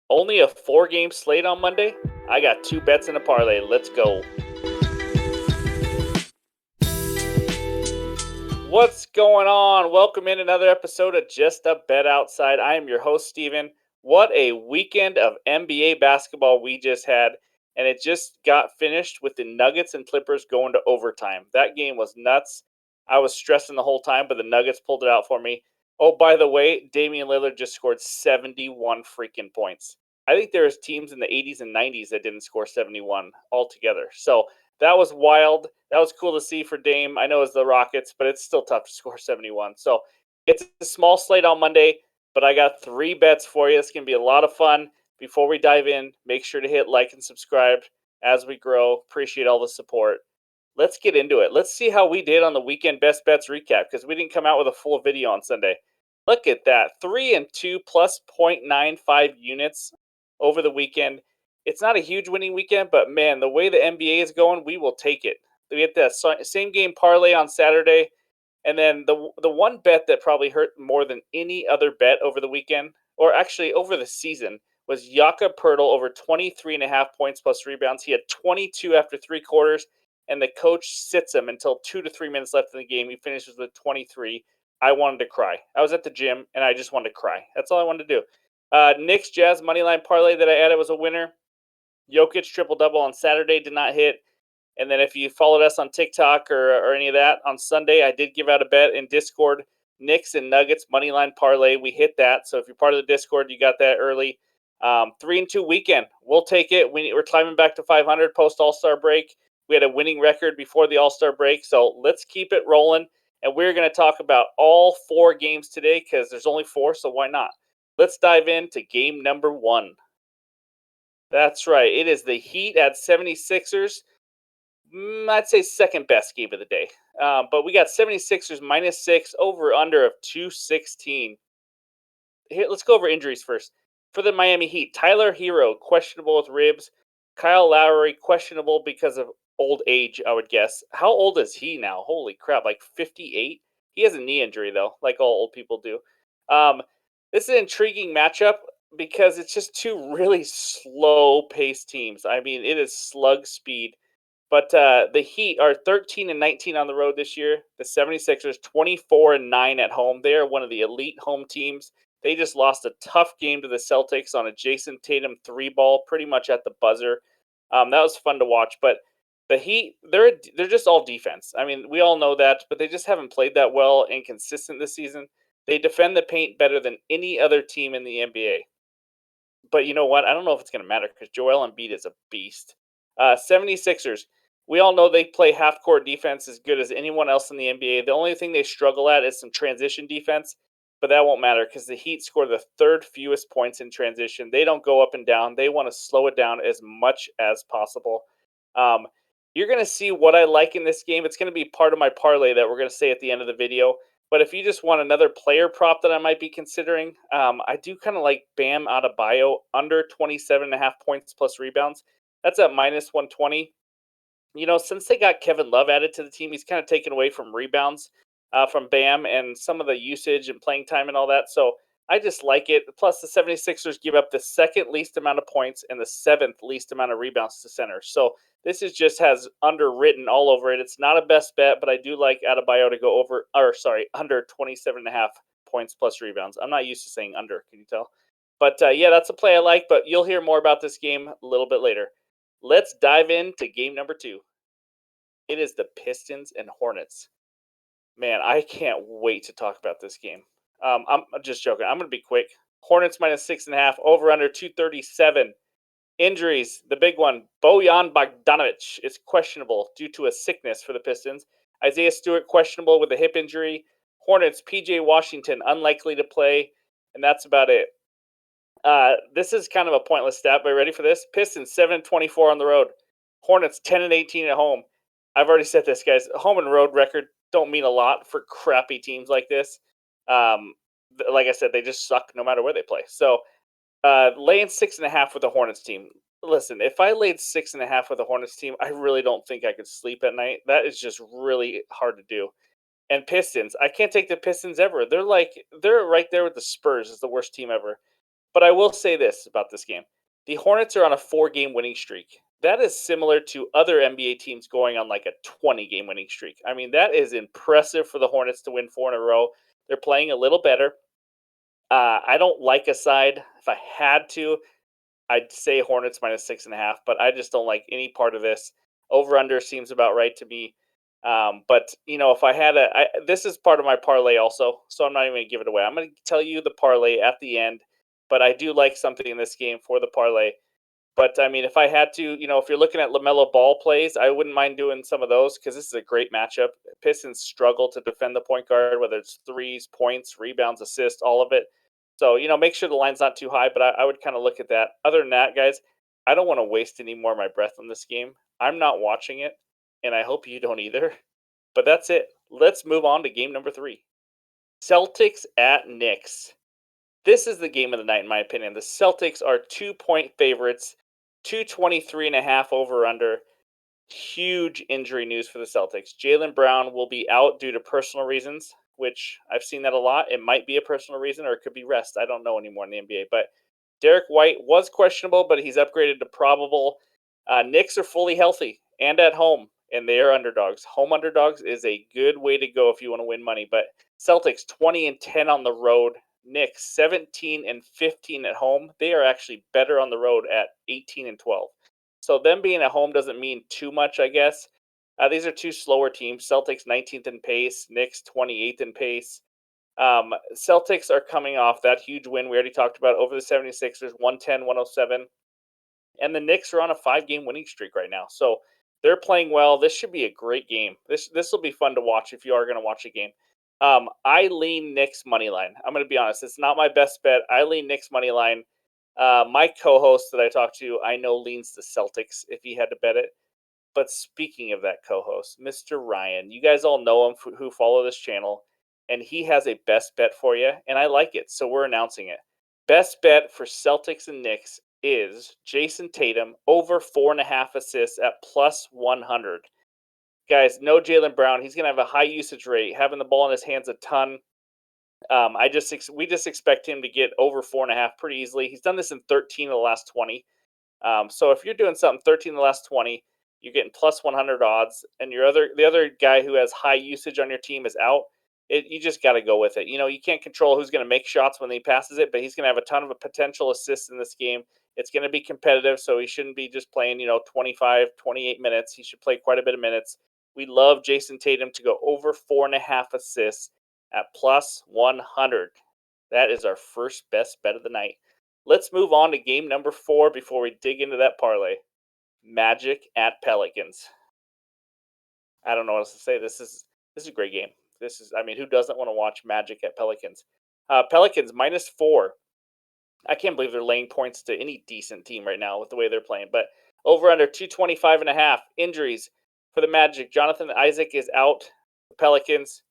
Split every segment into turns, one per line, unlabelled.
Only a 4-game slate on Monday? I got 2 bets in a parlay. Let's go. What's going on? Welcome in another episode of Just a Bet Outside. I am your host, Steven. What a weekend of NBA basketball we just had. And it just got finished with the Nuggets and Clippers going to overtime. That game was nuts. I was stressing the whole time, but the Nuggets pulled it out for me. Oh, by the way, Damian Lillard just scored 71 freaking points. I think there's teams in the 80s and 90s that didn't score 71 altogether. So that was wild. That was cool to see for Dame. I know it's the Rockets, but it's still tough to score 71. So it's a small slate on Monday, but I got 3 bets for you. It's going to be a lot of fun. Before we dive in, make sure to hit like and subscribe as we grow. Appreciate all the support. Let's get into it. Let's see how we did on the weekend best bets recap because we didn't come out with a full video on Sunday. Look at that. 3 and 2 plus 0.95 units over the weekend. It's not a huge winning weekend, but man, the way the NBA is going, we will take it. We get that same game parlay on Saturday. And then the one bet that probably hurt more than any other bet over the weekend, or actually over the season, was Jakob Poeltl over 23.5 points plus rebounds. He had 22 after 3 quarters, and the coach sits him until 2 to 3 minutes left in the game. He finishes with 23. I wanted to cry. I was at the gym, and I just wanted to cry. That's all I wanted to do. Knicks Jazz moneyline parlay that I added was a winner. Jokic triple-double on Saturday did not hit. And then if you followed us on TikTok or any of that, on Sunday, I did give out a bet in Discord. Knicks and Nuggets moneyline parlay. We hit that. So if you're part of the Discord, you got that early. 3 and 2 weekend. We'll take it. We're climbing back to 500 post All-Star break. We had a winning record before the All-Star break. So let's keep it rolling. And we're going to talk about all 4 games today because there's only 4, so why not? Let's dive into game number 1. That's right. It is the Heat at 76ers. I'd say second best game of the day. But we got 76ers -6, over under of 216. Here, let's go over injuries first. For the Miami Heat, Tyler Hero, questionable with ribs. Kyle Lowry, questionable because of old age, I would guess. How old is he now? Holy crap, like 58? He has a knee injury, though, like all old people do. This is an intriguing matchup because it's just 2 really slow-paced teams. I mean, it is slug speed. But the Heat are 13 and 19 on the road this year. The 76ers 24 and 9 at home. They are one of the elite home teams. They just lost a tough game to the Celtics on a Jason Tatum 3-ball, pretty much at the buzzer. That was fun to watch. But the Heat, they're just all defense. I mean, we all know that, but they just haven't played that well and consistent this season. They defend the paint better than any other team in the NBA. But you know what? I don't know if it's going to matter because Joel Embiid is a beast. 76ers, we all know they play half court defense as good as anyone else in the NBA. The only thing they struggle at is some transition defense, but that won't matter because the Heat score the 3rd fewest points in transition. They don't go up and down. They want to slow it down as much as possible. Um, you're going to see what I like in this game. It's going to be part of my parlay that we're going to say at the end of the video. But if you just want another player prop that I might be considering, I do kind of like Bam Adebayo under 27.5 points plus rebounds. That's at -120. You know, since they got Kevin Love added to the team, he's kind of taken away from rebounds from Bam and some of the usage and playing time and all that. So I just like it. Plus, the 76ers give up the 2nd least amount of points and the 7th least amount of rebounds to center. So this is just has underwritten all over it. It's not a best bet, but I do like Adebayo to go under 27.5 points plus rebounds. I'm not used to saying under, can you tell? But yeah, that's a play I like, but you'll hear more about this game a little bit later. Let's dive into game number 2. It is the Pistons and Hornets. Man, I can't wait to talk about this game. I'm just joking. I'm going to be quick. Hornets -6.5, over under 237. Injuries, the big one, Bojan Bogdanovic is questionable due to a sickness for the Pistons. Isaiah Stewart questionable with a hip injury. Hornets, PJ Washington unlikely to play, and that's about it. This is kind of a pointless stat, but ready for this? Pistons 7-24 on the road. Hornets 10-18 at home. I've already said this, guys. Home and road record don't mean a lot for crappy teams like this. Like I said, they just suck no matter where they play. So laying 6.5 with the Hornets team. Listen, if I laid 6.5 with the Hornets team, I really don't think I could sleep at night. That is just really hard to do. And Pistons, I can't take the Pistons ever. They're right there with the Spurs as the worst team ever. But I will say this about this game. The Hornets are on a 4-game winning streak. That is similar to other NBA teams going on like a 20-game winning streak. I mean, that is impressive for the Hornets to win 4 in a row. They're playing a little better. I don't like a side. If I had to, I'd say Hornets minus 6.5, but I just don't like any part of this. Over under seems about right to me. But if I had this is part of my parlay also, so I'm not even gonna give it away. I'm gonna tell you the parlay at the end, but I do like something in this game for the parlay. But I mean, if I had to, if you're looking at LaMelo Ball plays, I wouldn't mind doing some of those because this is a great matchup. Pistons struggle to defend the point guard, whether it's threes, points, rebounds, assists, all of it. So, make sure the line's not too high, but I would kind of look at that. Other than that, guys, I don't want to waste any more of my breath on this game. I'm not watching it, and I hope you don't either. But that's it. Let's move on to game number 3. Celtics at Knicks. This is the game of the night, in my opinion. The Celtics are 2-point favorites, 223.5 over under. Huge injury news for the Celtics. Jaylen Brown will be out due to personal reasons, which I've seen that a lot. It might be a personal reason or it could be rest. I don't know anymore in the NBA. But Derek White was questionable, but he's upgraded to probable. Knicks are fully healthy and at home, and they are underdogs. Home underdogs is a good way to go if you want to win money. But Celtics 20-10 on the road. Knicks 17-15 at home. They are actually better on the road at 18-12. So them being at home doesn't mean too much, I guess. These are two slower teams. Celtics 19th in pace, Knicks 28th in pace. Celtics are coming off that huge win we already talked about over the 76ers, 110-107. And the Knicks are on a 5-game winning streak right now. So they're playing well. This should be a great game. This will be fun to watch if you are going to watch a game. I lean Knicks money line. I'm going to be honest. It's not my best bet. I lean Knicks money line. My co-host that I talked to, I know leans the Celtics if he had to bet it. But speaking of that co-host, Mr. Ryan, you guys all know him who follow this channel, and he has a best bet for you, and I like it, so we're announcing it. Best bet for Celtics and Knicks is Jason Tatum over 4.5 assists at plus 100. Guys, no Jaylen Brown. He's going to have a high usage rate, having the ball in his hands a ton. We just expect him to get over 4.5 pretty easily. He's done this in 13 of the last 20. So if you're doing something 13 of the last 20, you're getting plus 100 odds, and the other guy who has high usage on your team is out. You just got to go with it. You can't control who's going to make shots when he passes it, but he's going to have a ton of potential assists in this game. It's going to be competitive, so he shouldn't be just playing 25, 28 minutes. He should play quite a bit of minutes. We love Jason Tatum to go over 4.5 assists at plus 100. That is our first best bet of the night. Let's move on to game number 4 before we dig into that parlay. Magic at Pelicans. I don't know what else to say. This is a great game. Who doesn't want to watch Magic at Pelicans? Pelicans -4. I can't believe they're laying points to any decent team right now with the way they're playing. But over under 225.5. Injuries for the Magic. Jonathan Isaac is out. The Pelicans,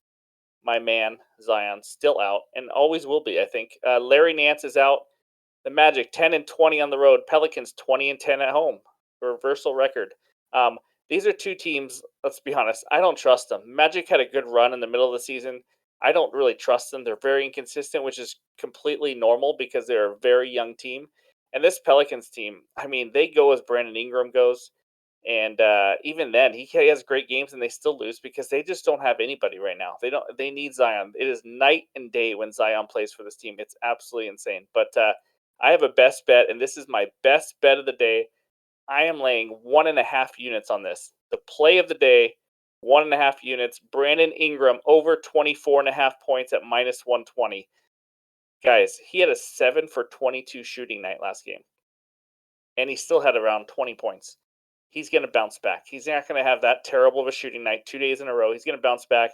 my man Zion, still out and always will be, I think. Larry Nance is out. The Magic 10-20 on the road. Pelicans 20-10 at home. Reversal record. These are two teams. Let's be honest. I don't trust them. Magic had a good run in the middle of the season. I don't really trust them. They're very inconsistent, which is completely normal because they're a very young team. And this Pelicans team, they go as Brandon Ingram goes. And even then, he has great games, and they still lose because they just don't have anybody right now. They need Zion. It is night and day when Zion plays for this team. It's absolutely insane. But I have a best bet, and this is my best bet of the day. I am laying 1.5 units on this. The play of the day, 1.5 units. Brandon Ingram over 24.5 points at -120. Guys, he had a 7 for 22 shooting night last game, and he still had around 20 points. He's going to bounce back. He's not going to have that terrible of a shooting night 2 days in a row. He's going to bounce back.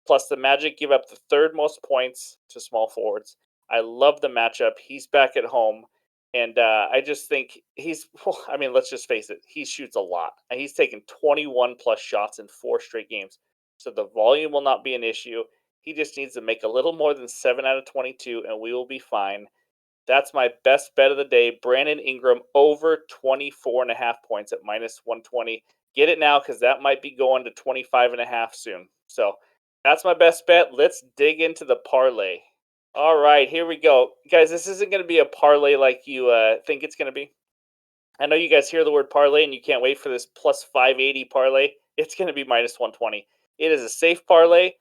Plus, the Magic give up the 3rd most points to small forwards. I love the matchup. He's back at home. And I just think let's just face it. He shoots a lot. He's taken 21 plus shots in 4 straight games. So the volume will not be an issue. He just needs to make a little more than 7 out of 22, and we will be fine. That's my best bet of the day. Brandon Ingram over 24.5 points at -120. Get it now because that might be going to 25.5 soon. So that's my best bet. Let's dig into the parlay. All right, here we go. Guys, this isn't going to be a parlay like you think it's going to be. I know you guys hear the word parlay and you can't wait for this plus 580 parlay. It's going to be minus 120. It is a safe parlay.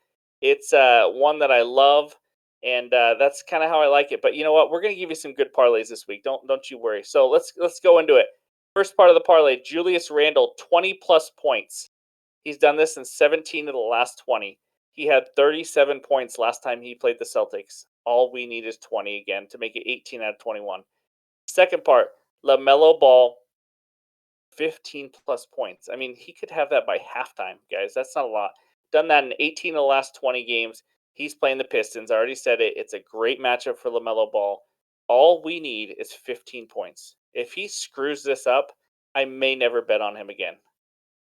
It's one that I love, and that's kind of how I like it. But you know what? We're going to give you some good parlays this week. Don't you worry. So let's go into it. First part of the parlay: Julius Randle, 20 plus points. He's done this in 17 of the last 20. He had 37 points last time he played the Celtics. All we need is 20 again to make it 18 out of 21. Second part: LaMelo Ball, 15 plus points. I mean, he could have that by halftime, guys. That's not a lot. Done that in 18 of the last 20 games. He's playing the Pistons. I already said it. It's a great matchup for LaMelo Ball. All we need is 15 points. If he screws this up, I may never bet on him again.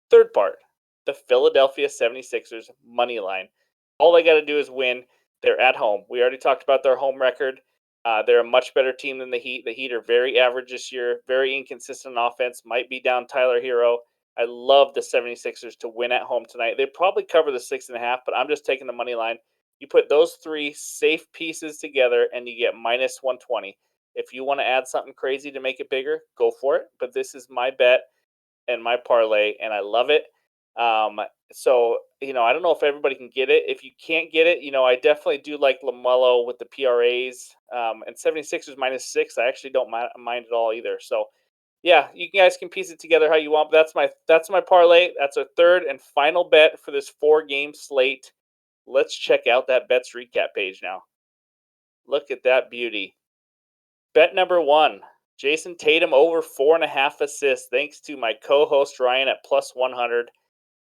Third part, the Philadelphia 76ers money line. All they got to do is win. They're at home. We already talked about their home record. They're a much better team than the Heat. The Heat are very average this year, very inconsistent on offense, might be down Tyler Hero. I love the 76ers to win at home tonight. They probably cover the 6.5, but I'm just taking the money line. You put those three safe pieces together and you get minus 120. If you want to add something crazy to make it bigger, go for it. But this is my bet and my parlay, and I love it. So, I don't know if everybody can get it. If you can't get it, I definitely do like LaMelo with the PRAs, and 76ers -6. I actually don't mind at all either. So, yeah, you guys can piece it together how you want. But that's my parlay. That's our third and final bet for this 4-game slate. Let's check out that bets recap page now. Look at that beauty. Bet number one, Jason Tatum over 4.5 assists, thanks to my co-host Ryan at plus 100.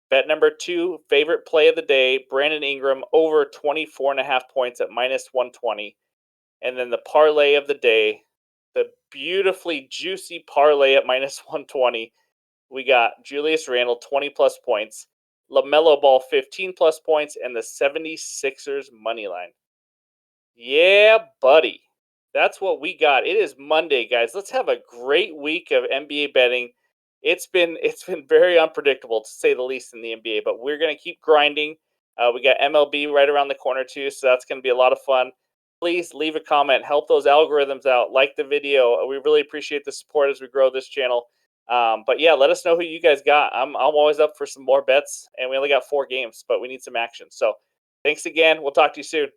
Bet number two, favorite play of the day, Brandon Ingram over 24.5 points at minus 120. And then the parlay of the day, the beautifully juicy parlay at minus 120. We got Julius Randle, 20 plus points, LaMelo Ball, 15 plus points, and the 76ers money line. Yeah, buddy. That's what we got. It is Monday, guys. Let's have a great week of NBA betting. It's been very unpredictable to say the least in the NBA, but we're gonna keep grinding. We got MLB right around the corner too, so that's gonna be a lot of fun. Please leave a comment, help those algorithms out, like the video. We really appreciate the support as we grow this channel. But yeah, let us know who you guys got. I'm always up for some more bets, and we only got 4 games, but we need some action. So thanks again. We'll talk to you soon.